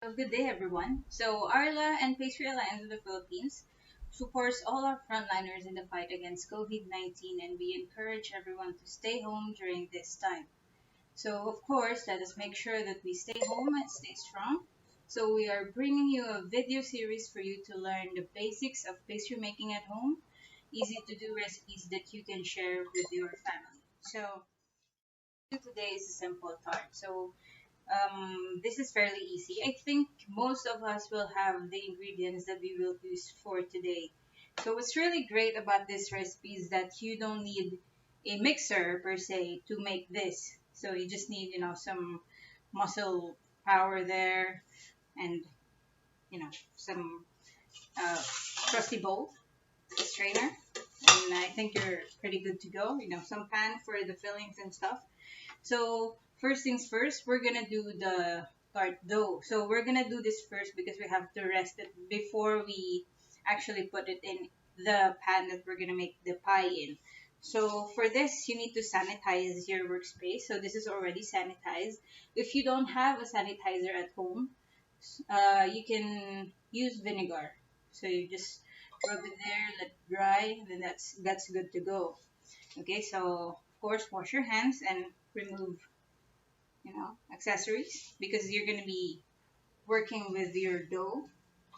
Good day, everyone. Arla and Pastry Alliance in the Philippines supports all our frontliners in the fight against COVID-19, and we encourage everyone to stay home during this time. Of course, let us make sure that we stay home and stay strong. We are bringing you a video series for you to learn the basics of pastry making at home, easy to do recipes that you can share with your family. Today is a simple tart. This is fairly easy. I think most of us will have the ingredients that we will use for today. What's really great about this recipe is that you don't need a mixer per se to make this. You just need, some muscle power there and, some uh, crusty bowl, a strainer, and I think you're pretty good to go. Some pan for the fillings and stuff. First things first, we're gonna do the tart dough. We're gonna do this first because we have to rest it before we actually put it in the pan that we're gonna make the pie in. For this, you need to sanitize your workspace. This is already sanitized. If you don't have a sanitizer at home, you can use vinegar. You just rub it there, let it dry, then that's good to go. Okay, of course wash your hands and remove accessories because you're gonna be working with your dough.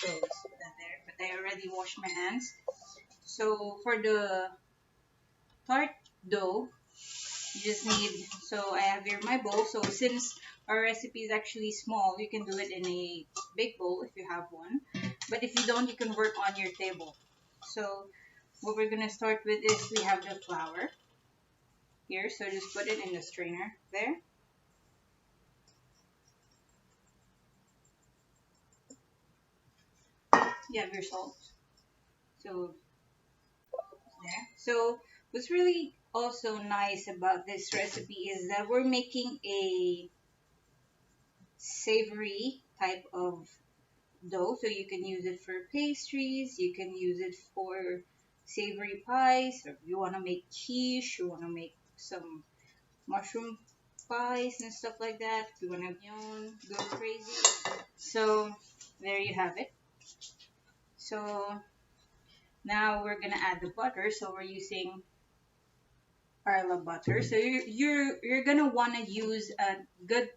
Just put that there. But I already washed my hands. For the tart dough, you just need. I have here my bowl. Since our recipe is actually small, you can do it in a big bowl if you have one. But if you don't, you can work on your table. What we're gonna start with is we have the flour here. Just put it in the strainer there. You have your salt. So there. What's really also nice about this recipe is that we're making a savory type of dough. You can use it for pastries, you can use it for savory pies, or if you want to make quiche, you want to make some mushroom pies and stuff like that. If you want to go crazy. There you have it. Now we're gonna add the butter. We're using Arla butter. You're gonna wanna use a good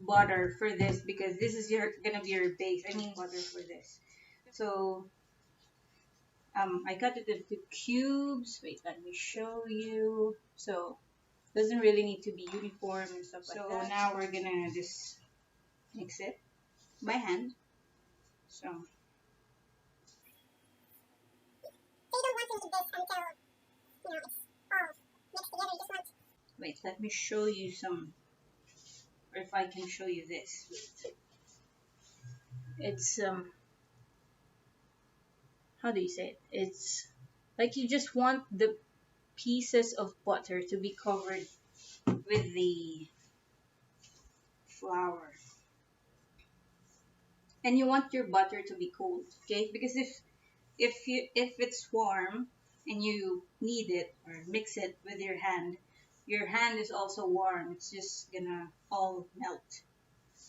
butter for this because this is gonna be your base. I mean butter for this. I cut it into cubes. Wait, let me show you. Doesn't really need to be uniform and stuff like that. Now we're gonna just mix it by hand. You don't want to leave this until, it's all mixed together. You just want... Wait, let me show you some, or if I can show you this. It's, how do you say it? It's like you just want the pieces of butter to be covered with the flour. And you want your butter to be cold, okay? Because if it's warm and you knead it or mix it with your hand is also warm. It's just gonna all melt,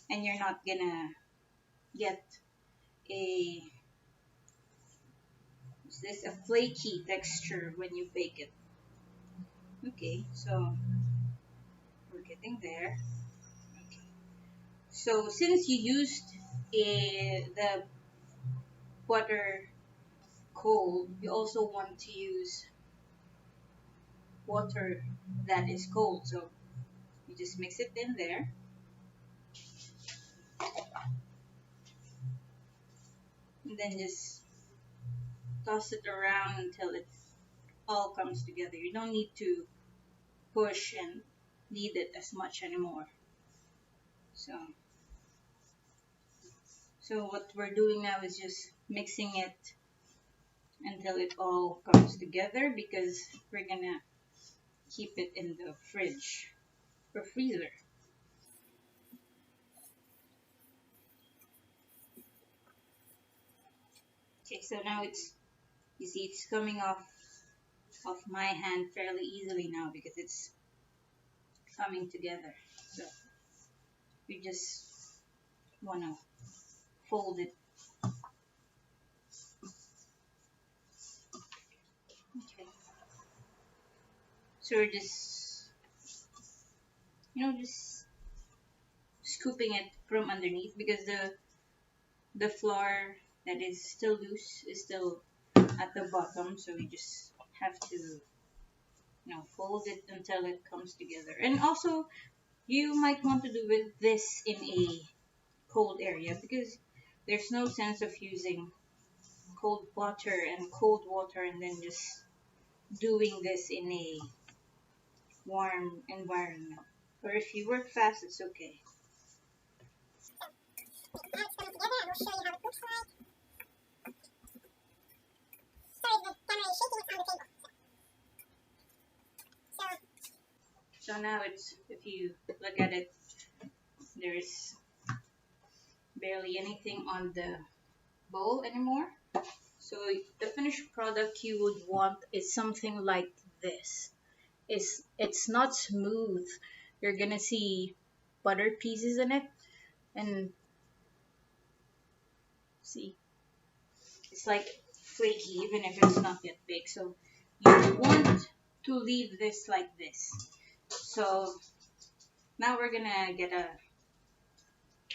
and you're not gonna get a flaky texture when you bake it. Okay, we're getting there. Okay, since you used the butter cold, you also want to use water that is cold. You just mix it in there. And then just toss it around until it all comes together. You don't need to push and knead it as much anymore. So what we're doing now is just mixing it until it all comes together because we're gonna keep it in the fridge or freezer. Okay, so now you see it's coming off my hand fairly easily now because it's coming together. You just wanna fold it. Okay. So we're just, just scooping it from underneath because the flour that is still loose is still at the bottom. So we just have to, fold it until it comes together. And also, you might want to do with this in a cold area because there's no sense of using cold butter and cold water and then just doing this in a warm environment. Or if you work fast, it's okay. Now it's coming together and we'll show you how it looks like. Sorry, the camera is shaking, it's on the table. So now it's, if you look at it, there's barely anything on the bowl anymore. So the finished product you would want is something like this. It's not smooth. You're gonna see butter pieces in it, and see, it's like flaky even if it's not yet baked. So you want to leave this like this. So now we're gonna get a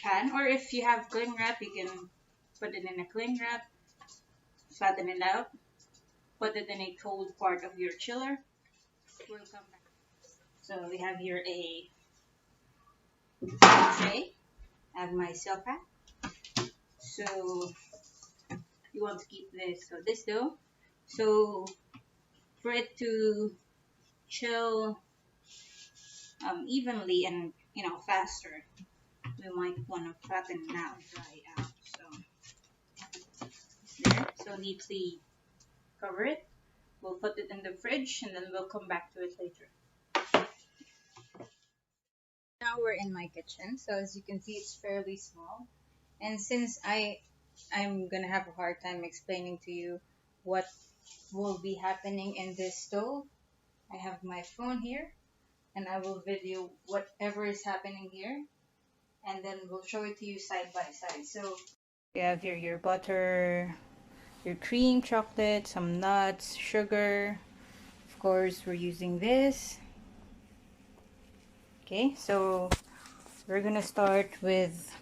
pan, or if you have cling wrap, you can put it in a cling wrap, flatten it out, put it in a cold part of your chiller. We'll come back. So we have here a tray. I have my cell pack. So you want to keep this dough. So for it to chill evenly and faster, we might want to flatten it out, dry out. So there. So neatly cover it. We'll put it in the fridge and then we'll come back to it later. Now we're in my kitchen. So as you can see, it's fairly small. And since I'm gonna have a hard time explaining to you what will be happening in this stove, I have my phone here and I will video whatever is happening here and then we'll show it to you side by side. So you have here your butter, your cream, chocolate, some nuts, sugar. Of course, we're using this. Okay, so we're gonna start with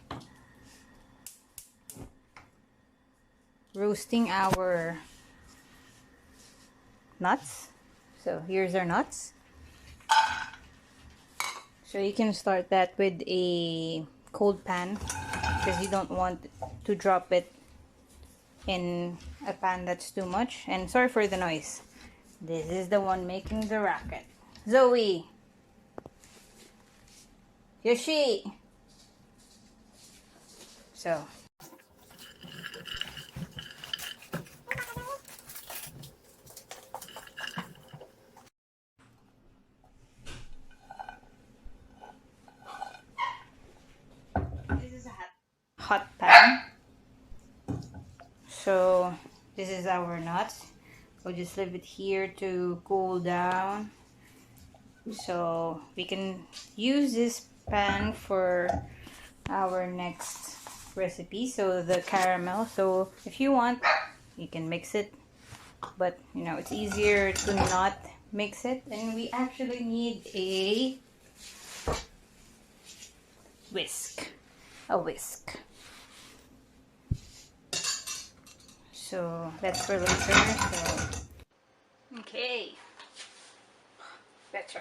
roasting our nuts. So here's our nuts. So you can start that with a cold pan because you don't want to drop it in a pan that's too much. And sorry for the noise. This is the one making the racket. Zoe! Yoshi! So this is a hot pan. So this is our nuts. We'll just leave it here to cool down. So we can use this pan for our next recipe. So the caramel. So if you want, you can mix it. But it's easier to not mix it. And we actually need a whisk. A whisk. So that's for later. So okay. Better.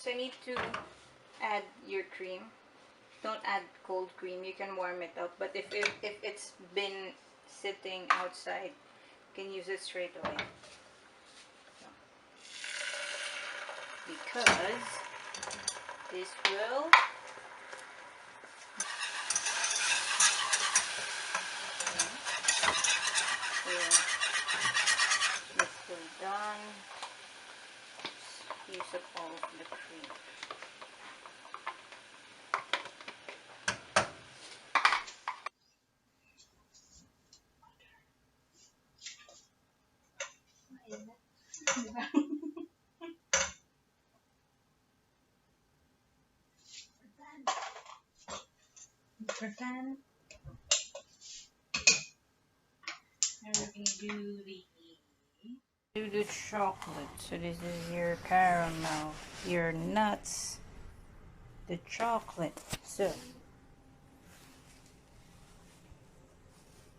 So you need to add your cream. Don't add cold cream. You can warm it up. But if it's been sitting outside, you can use it straight away. So, because this will done. Use up all of the cream. Pan. And we're going to do the chocolate. So this is your caramel, your nuts, the chocolate. So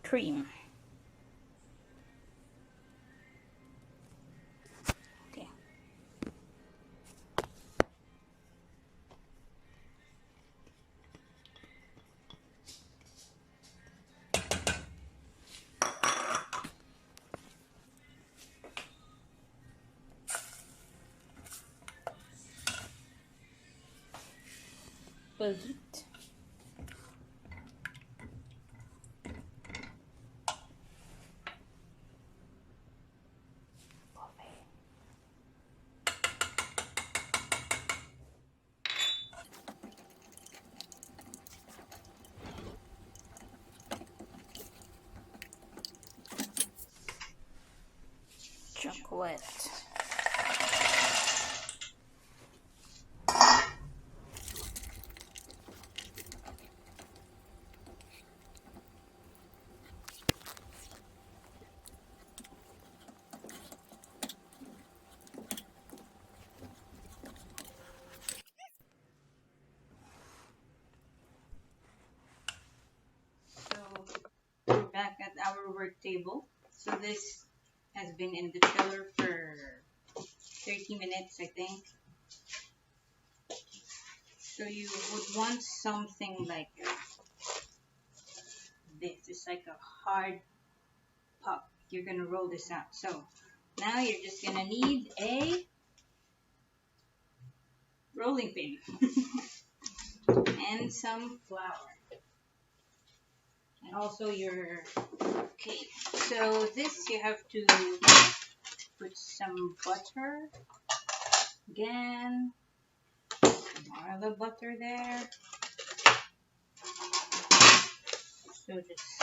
cream. Okay. Buzz it. Chocolate. So we're back at our work table. So this has been in the chiller for 30 minutes, I think. So you would want something like this. It's like a hard puck. You're gonna roll this out. So now you're just gonna need a rolling pin and some flour. And also your cake. So this you have to put some butter. Again, more of the butter there. So just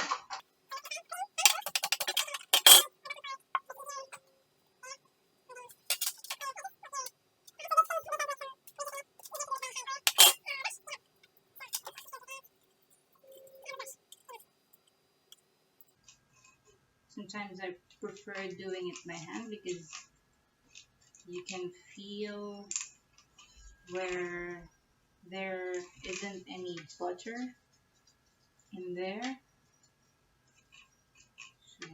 sometimes I prefer doing it by hand because you can feel where there isn't any butter in there. So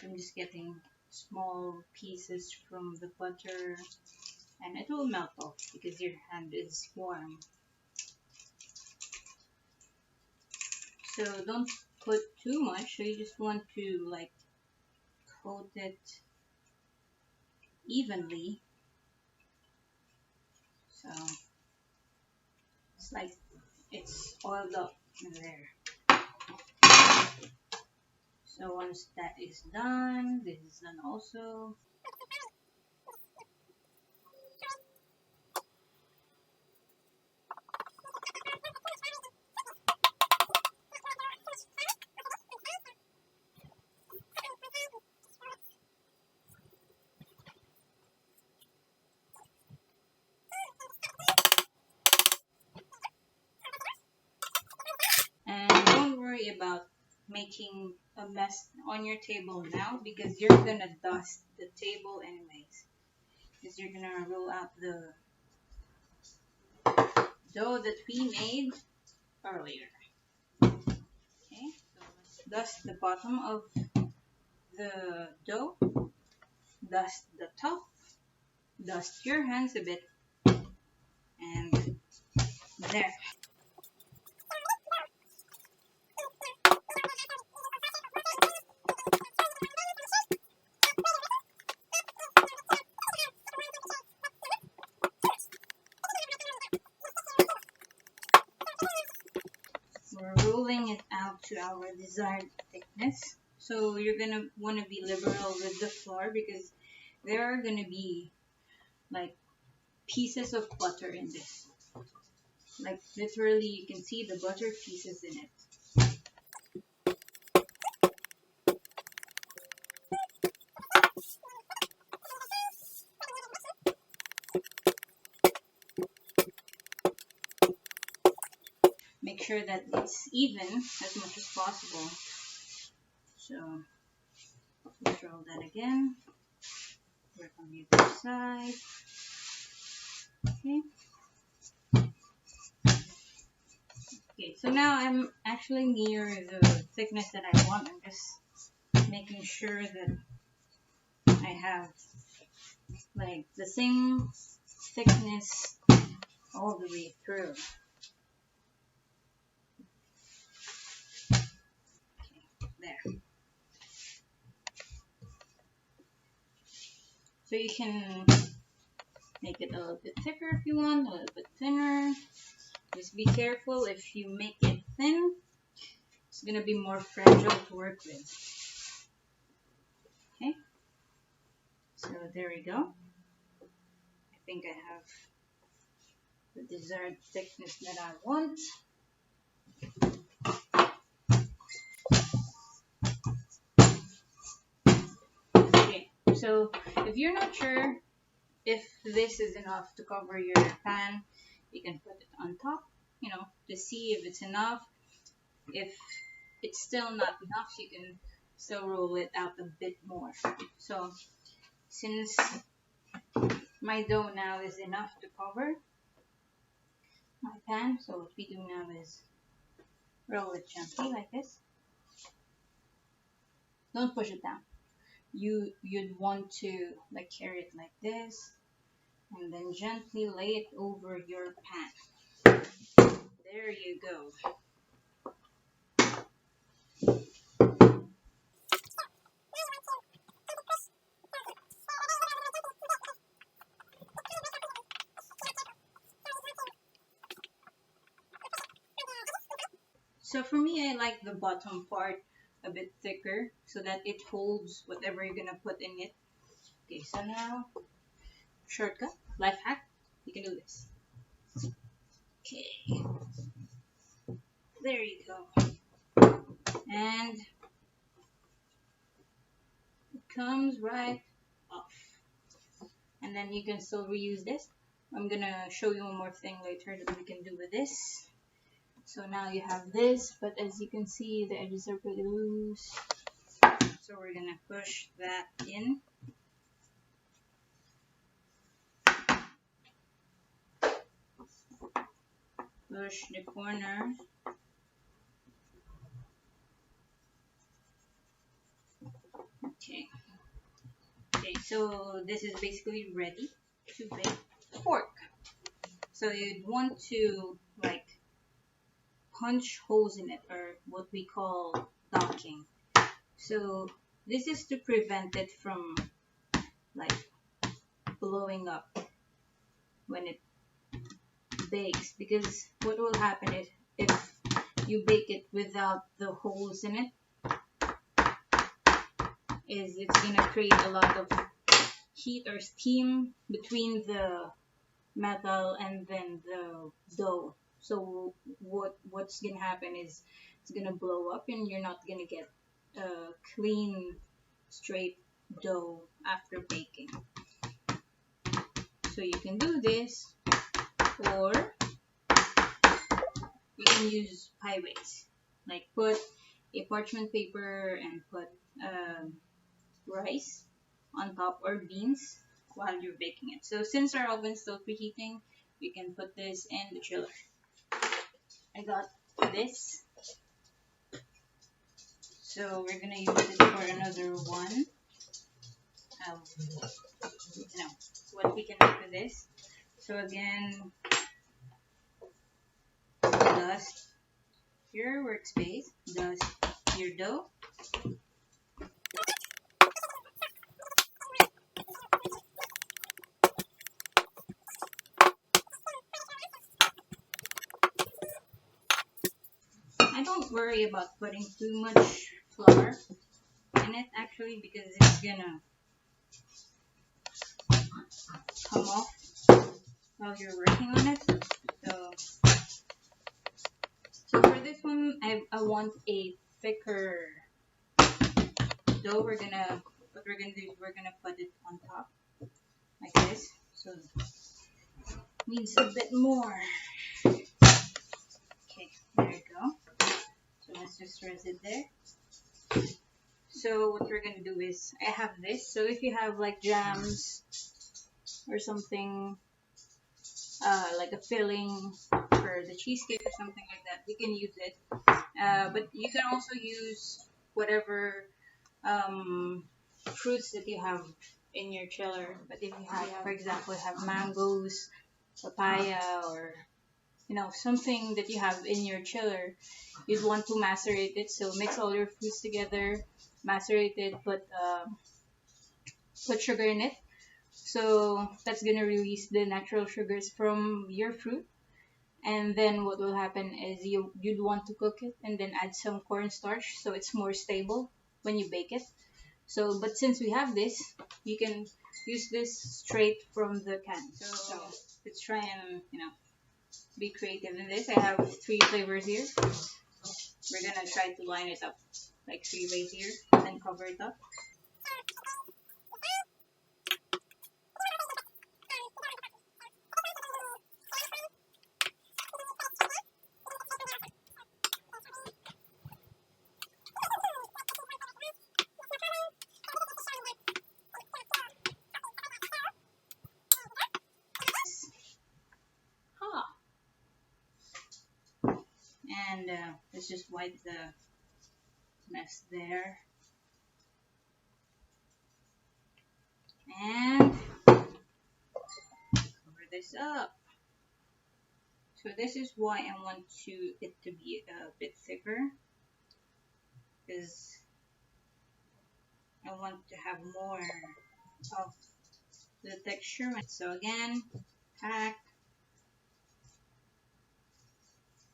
I'm just getting small pieces from the butter and it will melt off because your hand is warm. So don't put too much, so you just want to like coat it evenly. So it's like it's oiled up in there. So once that is done, this is done also. And don't worry about making a mess on your table now because you're gonna dust the table anyways. Because you're gonna roll out the dough that we made earlier. Okay, so let's dust the bottom of the dough, dust the top, dust your hands a bit, and there. leveling it out to our desired thickness. So you're gonna want to be liberal with the flour because there are gonna be like pieces of butter in this. Like literally, you can see the butter pieces in it. Make sure that it's even as much as possible. So let's roll that again. Work on the other side. Okay. Okay, so now I'm actually near the thickness that I want. I'm just making sure that I have like the same thickness all the way through. Okay, there. So you can make it a little bit thicker if you want, a little bit thinner. Just be careful if you make it thin, it's gonna be more fragile to work with. Okay, so there we go. I think I have the desired thickness that I want. Okay, so if you're not sure if this is enough to cover your pan, you can put it on top, to see if it's enough. If it's still not enough, you can still roll it out a bit more. So since my dough now is enough to cover my pan, so what we do now is roll it gently like this. Don't push it down. You'd want to like carry it like this and then gently lay it over your pan. There you go. So for me, I like the bottom part a bit thicker so that it holds whatever you're gonna put in it. Okay, so now, shortcut, life hack, you can do this. Okay, there you go. And it comes right off. And then you can still reuse this. I'm gonna show you one more thing later that we can do with this. So now you have this, but as you can see, the edges are pretty loose. So we're gonna push that in. Push the corner. Okay. Okay, so this is basically ready to bake pork. So you'd want to like punch holes in it, or what we call docking. So this is to prevent it from like blowing up when it bakes, because what will happen is if you bake it without the holes in it, is it's gonna create a lot of heat or steam between the metal and then the dough. So what's gonna happen is it's gonna blow up and you're not gonna get a clean straight dough after baking. So you can do this, or you can use pie weights, like put a parchment paper and put rice on top or beans while you're baking it. So since our oven's still preheating, we can put this in the chiller. I got this. So we're gonna use it for another one. What we can make with this. So again, dust your workspace, dust your dough. I don't don't worry about putting too much flour in it actually, because it's gonna come off while you're working on it. So, so for this one, I want a thicker dough. What we're gonna do is we're gonna put it on top like this. So needs a bit more. Okay, there you go. So let's just rest it there. So what we're gonna do is I have this. So if you have like jams or something, like a filling for the cheesecake or something like that, you can use it. But you can also use whatever fruits that you have in your chiller. But if you have, for example, have mangoes, papaya, or something that you have in your chiller, you'd want to macerate it. So mix all your fruits together, macerate it, put sugar in it. So that's gonna release the natural sugars from your fruit. And then what will happen is you'd want to cook it and then add some cornstarch so it's more stable when you bake it. So, but since we have this, you can use this straight from the can. So let's try and be creative in this. I have 3 flavors here. We're gonna try to line it up like 3 ways here and then cover it up. Huh. And let's just wipe the mess there. And cover this up. So this is why I want it to be a bit thicker, because I want to have more of the texture. So again, pack.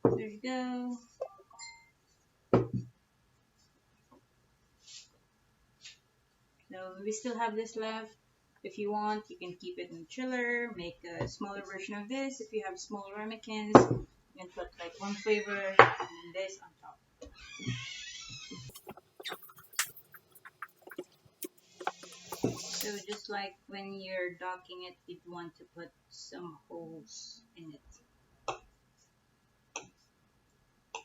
There you go. So we still have this left. If you want, you can keep it in the chiller, make a smaller version of this. If you have smaller ramekins, you can put like 1 flavor and then this on top. So just like when you're docking it, you'd want to put some holes in it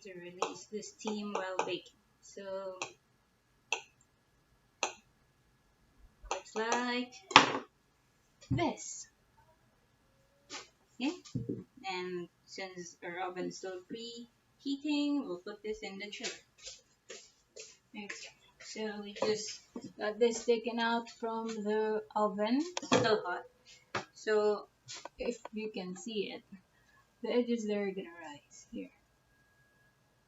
to release the steam while baking. So looks like this. Okay, and since our oven is still preheating, we'll put this in the chiller. There you go. So we just got this taken out from the oven, still hot. So if you can see it, the edges there are gonna rise here.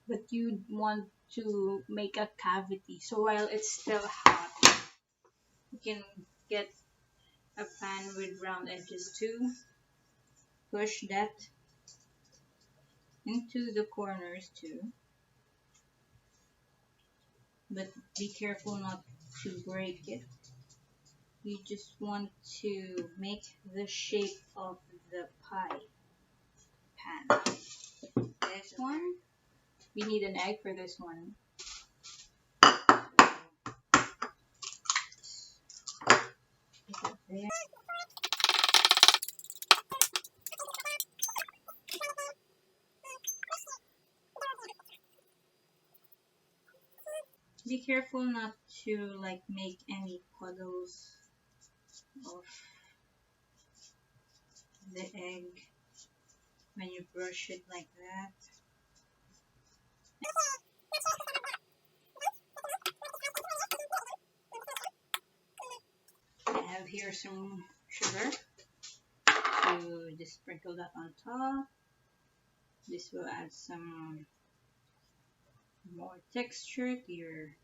But you want to make a cavity. So while it's still hot, you can get a pan with round edges too. Push that into the corners too. But be careful not to break it. You just want to make the shape of the pie pan. This one, we need an egg for this one. Put it there. Be careful not to like make any puddles of the egg when you brush it like that. I have here some sugar, so just sprinkle that on top. This will add some more texture to your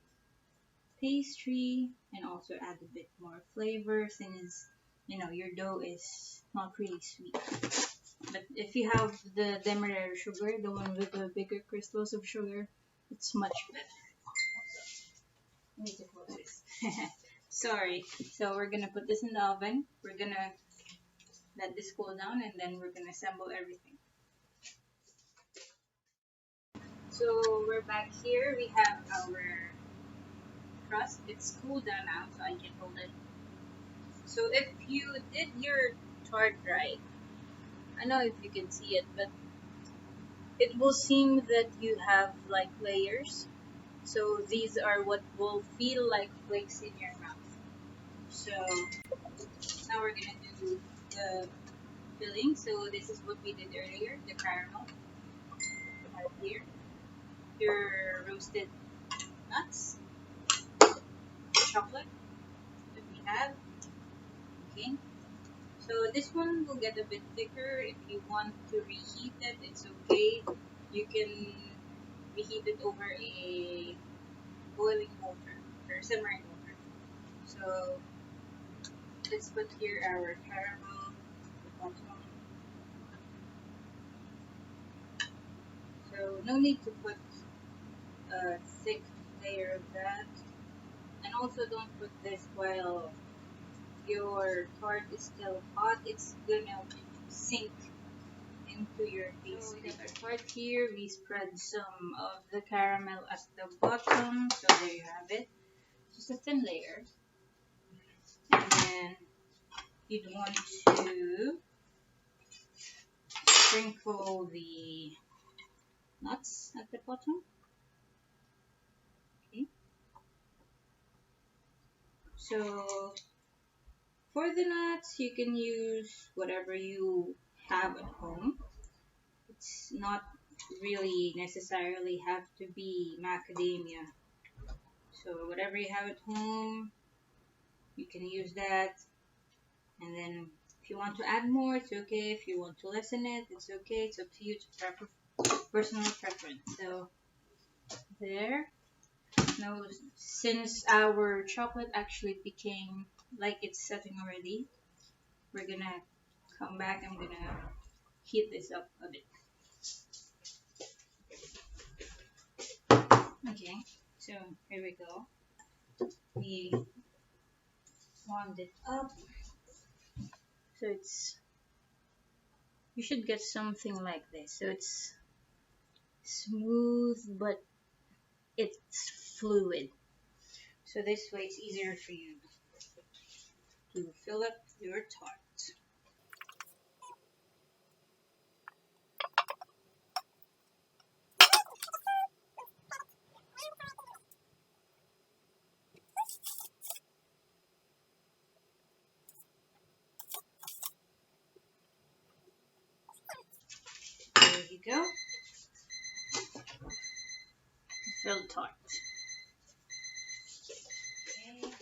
pastry and also add a bit more flavor since your dough is not really sweet. But if you have the demerara sugar, the one with the bigger crystals of sugar, It's much better. I need to close this. Sorry. So we're gonna put this in the oven. We're gonna let this cool down and then we're gonna assemble everything. So we're back here. We have our crust. It's cooled down now, so I can hold it. So if you did your tart right, I don't know if you can see it, but it will seem that you have like layers. So these are what will feel like flakes in your mouth. So now we're gonna do the filling. So this is what we did earlier, the caramel. You have here your roasted nuts, chocolate that we have. Okay. So this one will get a bit thicker. If you want to reheat it, it's okay. You can reheat it over a boiling water or simmering water. So let's put here our caramel at the bottom. So no need to put a thick layer of that. And also don't put this while your tart is still hot. It's gonna sink into your face. So we got our tart here. We spread some of the caramel at the bottom. So there you have it. Just a thin layer. And then you'd want to sprinkle the nuts at the bottom. Okay. So for the nuts, you can use whatever you have at home. It's not really necessarily have to be macadamia. So whatever you have at home, you can use that. And then if you want to add more, it's okay. If you want to lessen it, it's okay. It's up to you. It's personal preference. So there. Now, since our chocolate actually became like it's setting already, we're gonna come back. I'm gonna heat this up a bit. Okay, so here we go. We warmed it up. So you should get something like this. So it's smooth, but it's fluid. So this way it's easier for you to fill up your tart. There you go. Filled tart. Okay.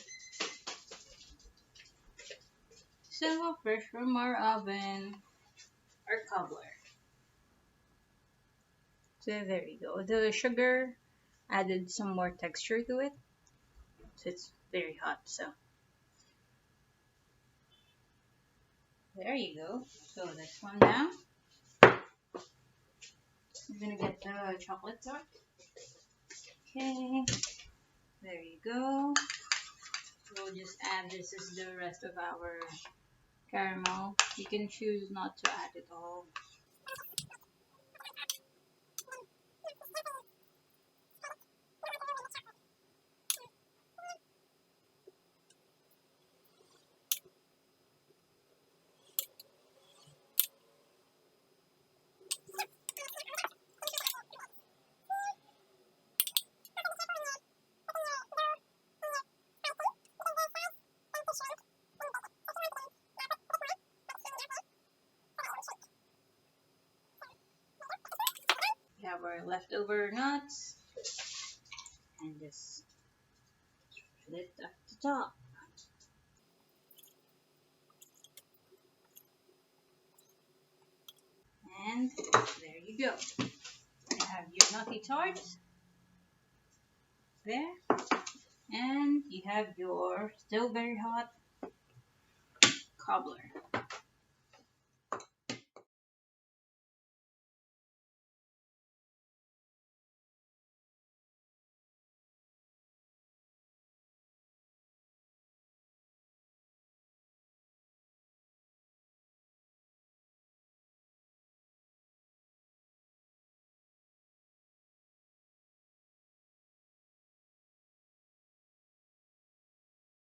So fresh from our oven, our cobbler. So there you go. The sugar added some more texture to it. So it's very hot. So there you go. So this one now. We're gonna get the chocolate tart. Okay. There you go. We'll just add this as the rest of our caramel. You can choose not to add it all. We have our leftover nuts and just put it at the top. And there you go. You have your nutty tarts there. And you have your still very hot cobbler.